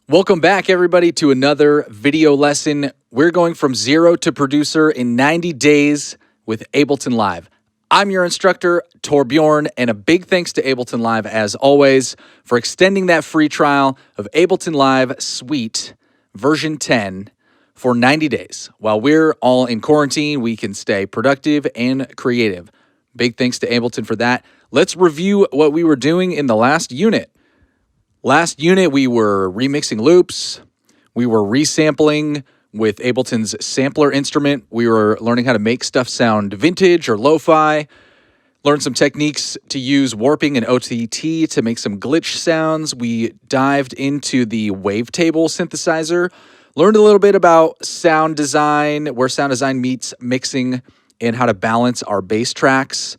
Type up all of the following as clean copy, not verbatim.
Welcome back, everybody, to another video lesson. We're going from zero to producer in 90 days with Ableton Live. I'm your instructor, Torbjorn, and a big thanks to Ableton Live, as always, for extending that free trial of Ableton Live Suite version 10 for 90 days. While we're all in quarantine, we can stay productive and creative. Big thanks to Ableton for that. Let's review what we were doing in the last unit. Last unit, we were remixing loops. We were resampling with Ableton's sampler instrument. We were learning how to make stuff sound vintage or lo-fi. Learned some techniques to use warping and OTT to make some glitch sounds. We dived into the wavetable synthesizer. Learned a little bit about sound design, where sound design meets mixing, and how to balance our bass tracks.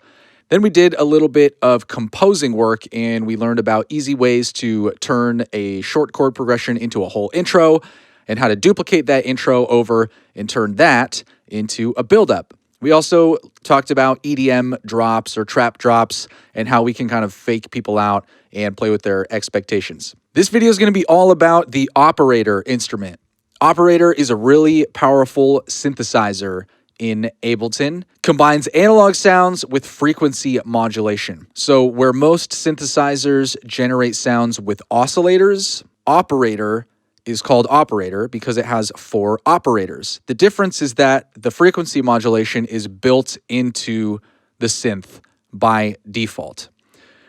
Then we did a little bit of composing work, and we learned about easy ways to turn a short chord progression into a whole intro, and how to duplicate that intro over and turn that into a build-up. We also talked about EDM drops or trap drops and how we can kind of fake people out and play with their expectations. This video is going to be all about the operator instrument. Operator is a really powerful synthesizer in Ableton, combines analog sounds with frequency modulation. So where most synthesizers generate sounds with oscillators, operator is called operator because it has 4 operators. The difference is that the frequency modulation is built into the synth by default.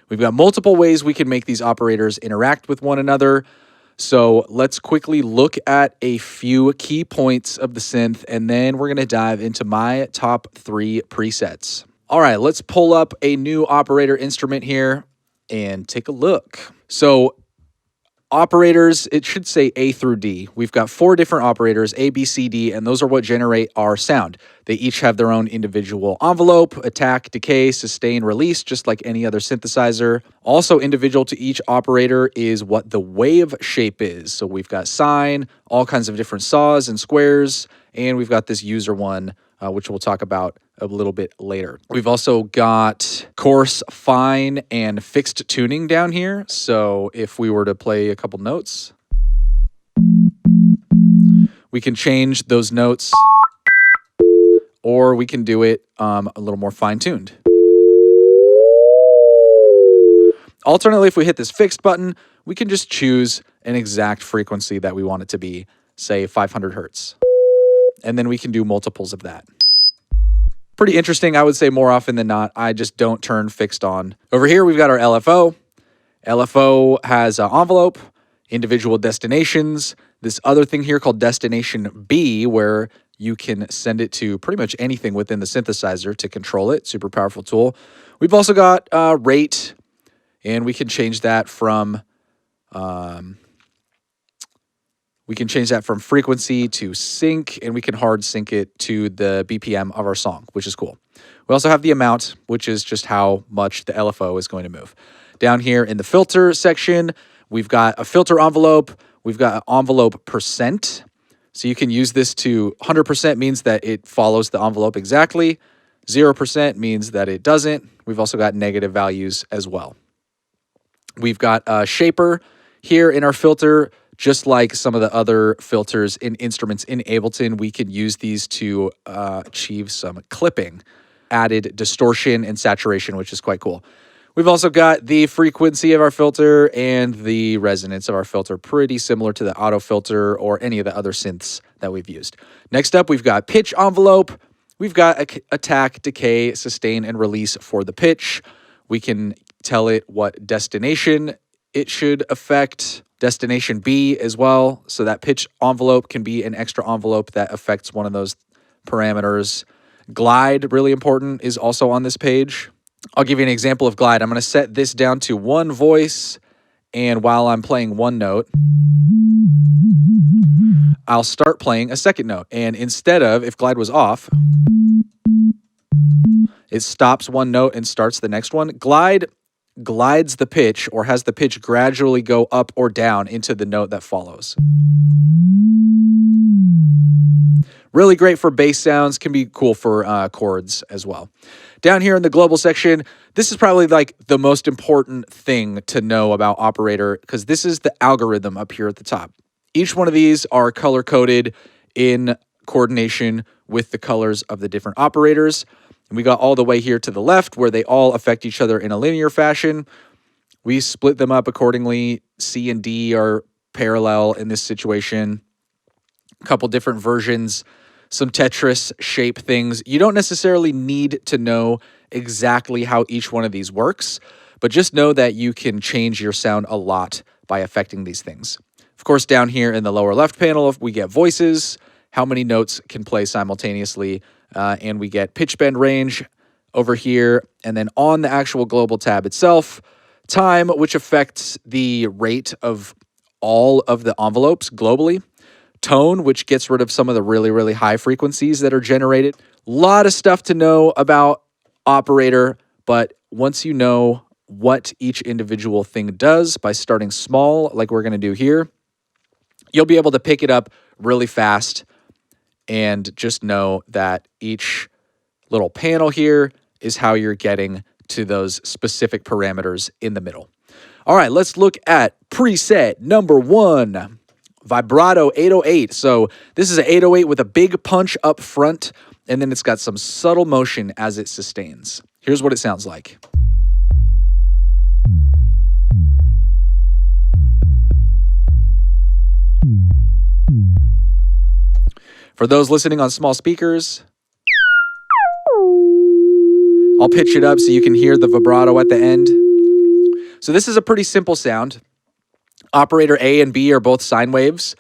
We've got multiple ways we can make these operators interact with one another. So let's quickly look at a few key points of the synth, and then we're going to dive into my top 3 presets. All right, let's pull up a new operator instrument here and take a look. So operators, it should say A through D. We've got 4 different operators, A, B, C, D, and those are what generate our sound. They each have their own individual envelope, attack, decay, sustain, release, just like any other synthesizer. Also individual to each operator is what the wave shape is. So we've got sine, all kinds of different saws and squares, and we've got this user one, which we'll talk about a little bit later. We've also got coarse, fine, and fixed tuning down here. So if we were to play a couple notes, we can change those notes, or we can do it a little more fine-tuned. Alternately, if we hit this fixed button, we can just choose an exact frequency that we want it to be, say 500 hertz. And then we can do multiples of that. Pretty interesting, I would say more often than not. I just don't turn fixed on. Over here, we've got our LFO. LFO has an envelope, individual destinations, this other thing here called destination B, where you can send it to pretty much anything within the synthesizer to control it. Super powerful tool. We've also got rate, and we can change that from frequency to sync, and we can hard sync it to the BPM of our song, which is cool. We also have the amount, which is just how much the LFO is going to move. Down here in the filter section, we've got a filter envelope. We've got an envelope percent. So you can use this to 100% means that it follows the envelope exactly. 0% means that it doesn't. We've also got negative values as well. We've got a shaper here in our filter. Just like some of the other filters in instruments in Ableton, we can use these to achieve some clipping, added distortion and saturation, which is quite cool. We've also got the frequency of our filter and the resonance of our filter, pretty similar to the auto filter or any of the other synths that we've used. Next up, we've got pitch envelope. We've got attack, decay, sustain, and release for the pitch. We can tell it what destination it should affect. Destination B as well. So that pitch envelope can be an extra envelope that affects one of those parameters. Glide, really important, is also on this page. I'll give you an example of glide. I'm going to set this down to 1 voice, and while I'm playing 1 note, I'll start playing a 2nd note. And instead of, if glide was off, it stops 1 note and starts the next one. Glide glides the pitch, or has the pitch gradually go up or down into the note that follows. Really great for bass sounds, can be cool for chords as well. Down here in the global section, this is probably like the most important thing to know about operator, because this is the algorithm up here at the top. Each one of these are color-coded in coordination with the colors of the different operators. And we got all the way here to the left where they all affect each other in a linear fashion. We split them up accordingly. C and D are parallel in this situation. A couple different versions, some Tetris shape things. You don't necessarily need to know exactly how each one of these works, but just know that you can change your sound a lot by affecting these things. Of course, down here in the lower left panel, we get voices, how many notes can play simultaneously, and we get pitch bend range over here. And then on the actual global tab itself, time, which affects the rate of all of the envelopes globally. Tone, which gets rid of some of the really, really high frequencies that are generated. A lot of stuff to know about operator, but once you know what each individual thing does by starting small, like we're going to do here, you'll be able to pick it up really fast and just know that each little panel here is how you're getting to those specific parameters in the middle. All right, let's look at preset number 1, Vibrato 808. So this is an 808 with a big punch up front, and then it's got some subtle motion as it sustains. Here's what it sounds like. For those listening on small speakers, I'll pitch it up so you can hear the vibrato at the end. So this is a pretty simple sound. Operator A and B are both sine waves.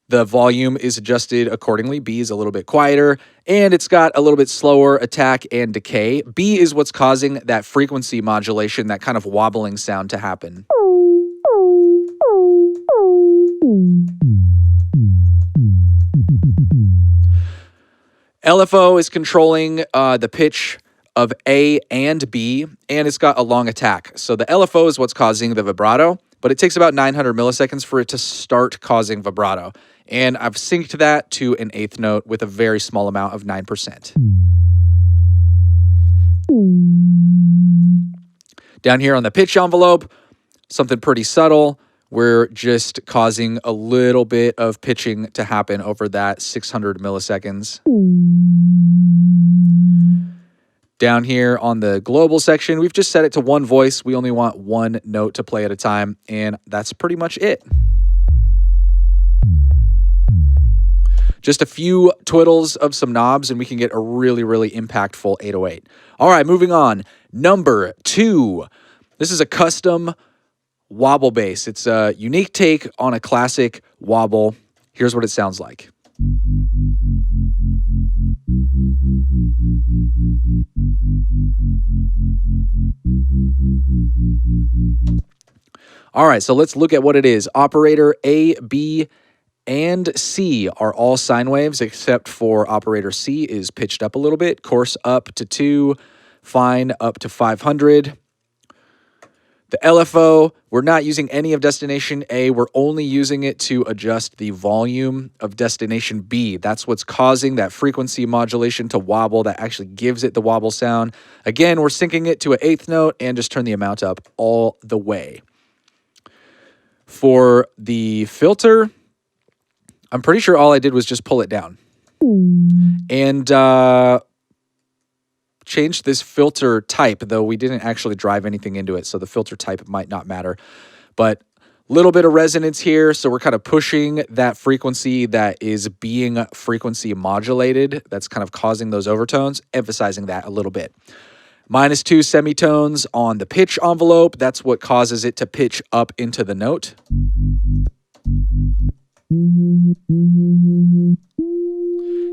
The volume is adjusted accordingly. B is a little bit quieter, and it's got a little bit slower attack and decay. B is what's causing that frequency modulation, that kind of wobbling sound to happen. LFO is controlling the pitch of A and B, and it's got a long attack. So the LFO is what's causing the vibrato, but it takes about 900 milliseconds for it to start causing vibrato. And I've synced that to an eighth note with a very small amount of 9%. Down here on the pitch envelope, something pretty subtle. We're just causing a little bit of pitching to happen over that 600 milliseconds. Down here on the global section, we've just set it to one voice. We only want one note to play at a time, and that's pretty much it. Just a few twiddles of some knobs, and we can get a really, really impactful 808. All right, moving on. Number 2. This is a custom wobble bass. It's a unique take on a classic wobble. Here's what it sounds like. All right, so let's look at what it is. Operator A, B, and C are all sine waves, except for operator C is pitched up a little bit. Coarse up to 2, fine up to 500. The LFO, we're not using any of destination A. We're only using it to adjust the volume of destination B. That's what's causing that frequency modulation to wobble. That actually gives it the wobble sound. Again, we're syncing it to an eighth note and just turn the amount up all the way. For the filter, I'm pretty sure all I did was just pull it down. And changed this filter type, though we didn't actually drive anything into it, so the filter type might not matter. But a little bit of resonance here, so we're kind of pushing that frequency that is being frequency modulated. That's kind of causing those overtones, emphasizing that a little bit. -2 semitones on the pitch envelope. That's what causes it to pitch up into the note.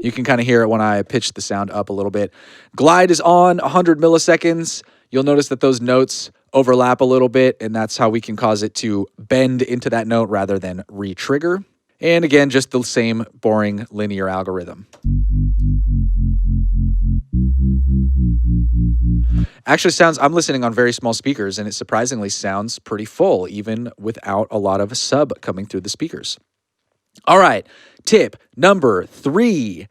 You can kind of hear it when I pitch the sound up a little bit. Glide is on 100 milliseconds. You'll notice that those notes overlap a little bit, and that's how we can cause it to bend into that note rather than re-trigger. And again, just the same boring linear algorithm. Actually sounds, I'm listening on very small speakers, and it surprisingly sounds pretty full, even without a lot of sub coming through the speakers. All right, tip number 3.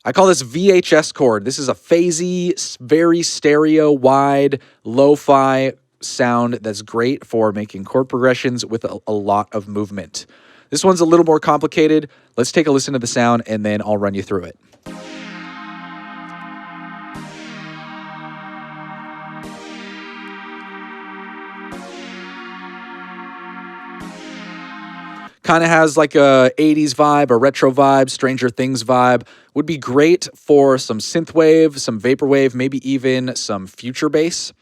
I call this VHS chord. This is a phasey, very stereo, wide, lo-fi sound that's great for making chord progressions with a lot of movement. This one's a little more complicated. Let's take a listen to the sound, and then I'll run you through it. Kind of has like a 80s vibe, a retro vibe, Stranger Things vibe. Would be great for some synthwave, some vaporwave, maybe even some future bass.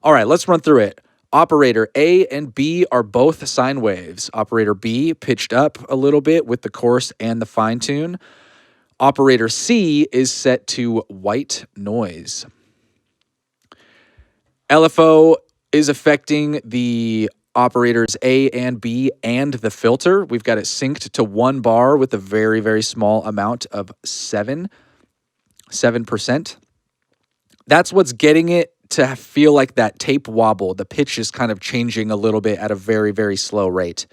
All right, let's run through it. Operator A and B are both sine waves. Operator B pitched up a little bit with the coarse and the fine tune. Operator C is set to white noise. LFO is affecting the operators A and B and the filter. We've got it synced to 1 bar with a very, very small amount of 7%. That's what's getting it to feel like that tape wobble. The pitch is kind of changing a little bit at a very, very slow rate.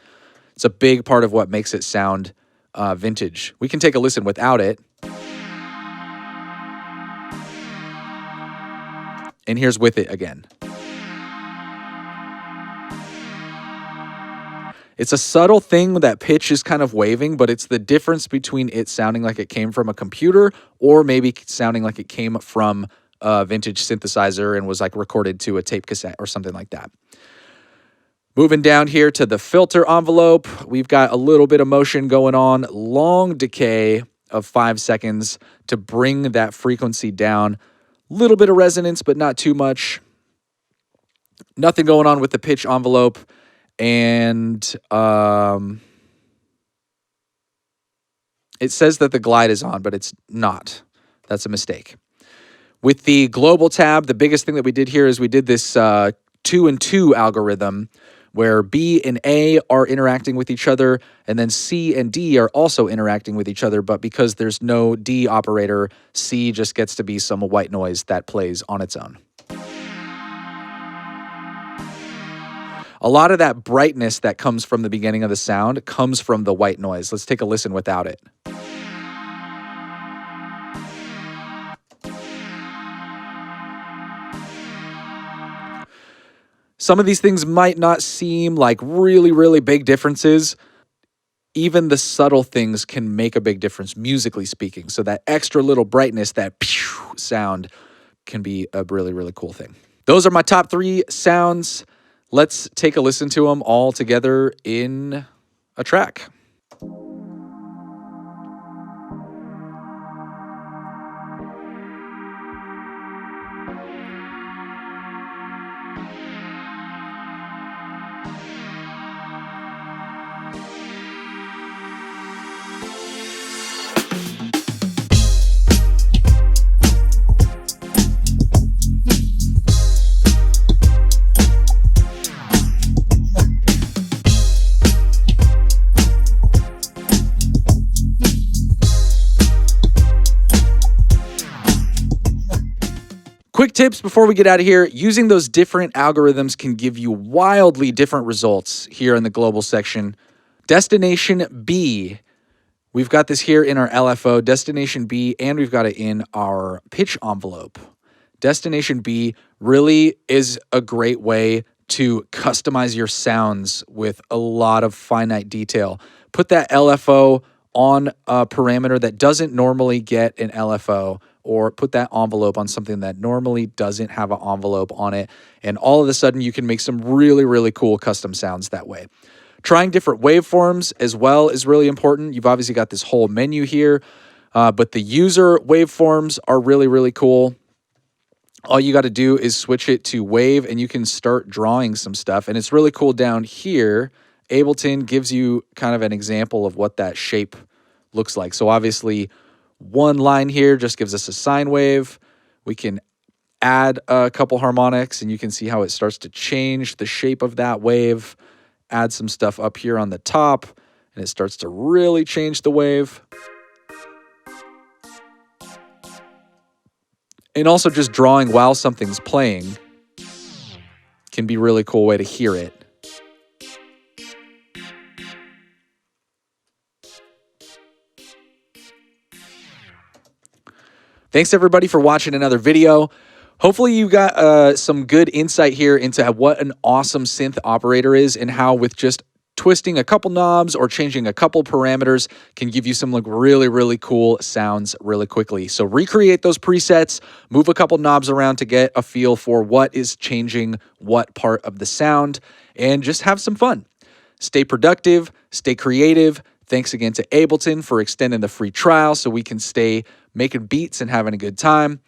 It's a big part of what makes it sound vintage. We can take a listen without it. And here's with it again. It's a subtle thing that pitch is kind of waving, but it's the difference between it sounding like it came from a computer or maybe sounding like it came from a vintage synthesizer and was like recorded to a tape cassette or something like that. Moving down here to the filter envelope, we've got a little bit of motion going on, long decay of 5 seconds to bring that frequency down. A little bit of resonance, but not too much. Nothing going on with the pitch envelope. And it says that the glide is on, but it's not. That's a mistake. With the global tab, the biggest thing that we did here is we did this 2 and 2 algorithm where B and A are interacting with each other, and then C and D are also interacting with each other, but because there's no D operator, C just gets to be some white noise that plays on its own. A lot of that brightness that comes from the beginning of the sound comes from the white noise. Let's take a listen without it. Some of these things might not seem like really, really big differences. Even the subtle things can make a big difference, musically speaking. So that extra little brightness, that pew sound, can be a really, really cool thing. Those are my top 3 sounds. Let's take a listen to them all together in a track. Quick tips before we get out of here. Using those different algorithms can give you wildly different results here in the global section. Destination B. We've got this here in our LFO, Destination B, and we've got it in our pitch envelope. Destination B really is a great way to customize your sounds with a lot of finite detail. Put that LFO on a parameter that doesn't normally get an LFO, or put that envelope on something that normally doesn't have an envelope on it, and all of a sudden you can make some really, really cool custom sounds that way. Trying different waveforms as well is really important. You've obviously got this whole menu here, but the user waveforms are really, really cool. All you got to do is switch it to wave, and you can start drawing some stuff, and it's really cool down here. Ableton gives you kind of an example of what that shape looks like. So obviously, one line here just gives us a sine wave. We can add a couple harmonics, and you can see how it starts to change the shape of that wave. Add some stuff up here on the top, and it starts to really change the wave. And also just drawing while something's playing can be a really cool way to hear it. Thanks everybody for watching another video. Hopefully you got some good insight here into what an awesome synth operator is, and how with just twisting a couple knobs or changing a couple parameters can give you some like really, really cool sounds really quickly. So recreate those presets, move a couple knobs around to get a feel for what is changing what part of the sound, and just have some fun. Stay productive, stay creative. Thanks again to Ableton for extending the free trial so we can stay making beats and having a good time.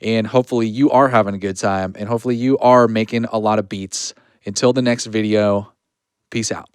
And hopefully you are having a good time, and hopefully you are making a lot of beats. Until the next video, peace out.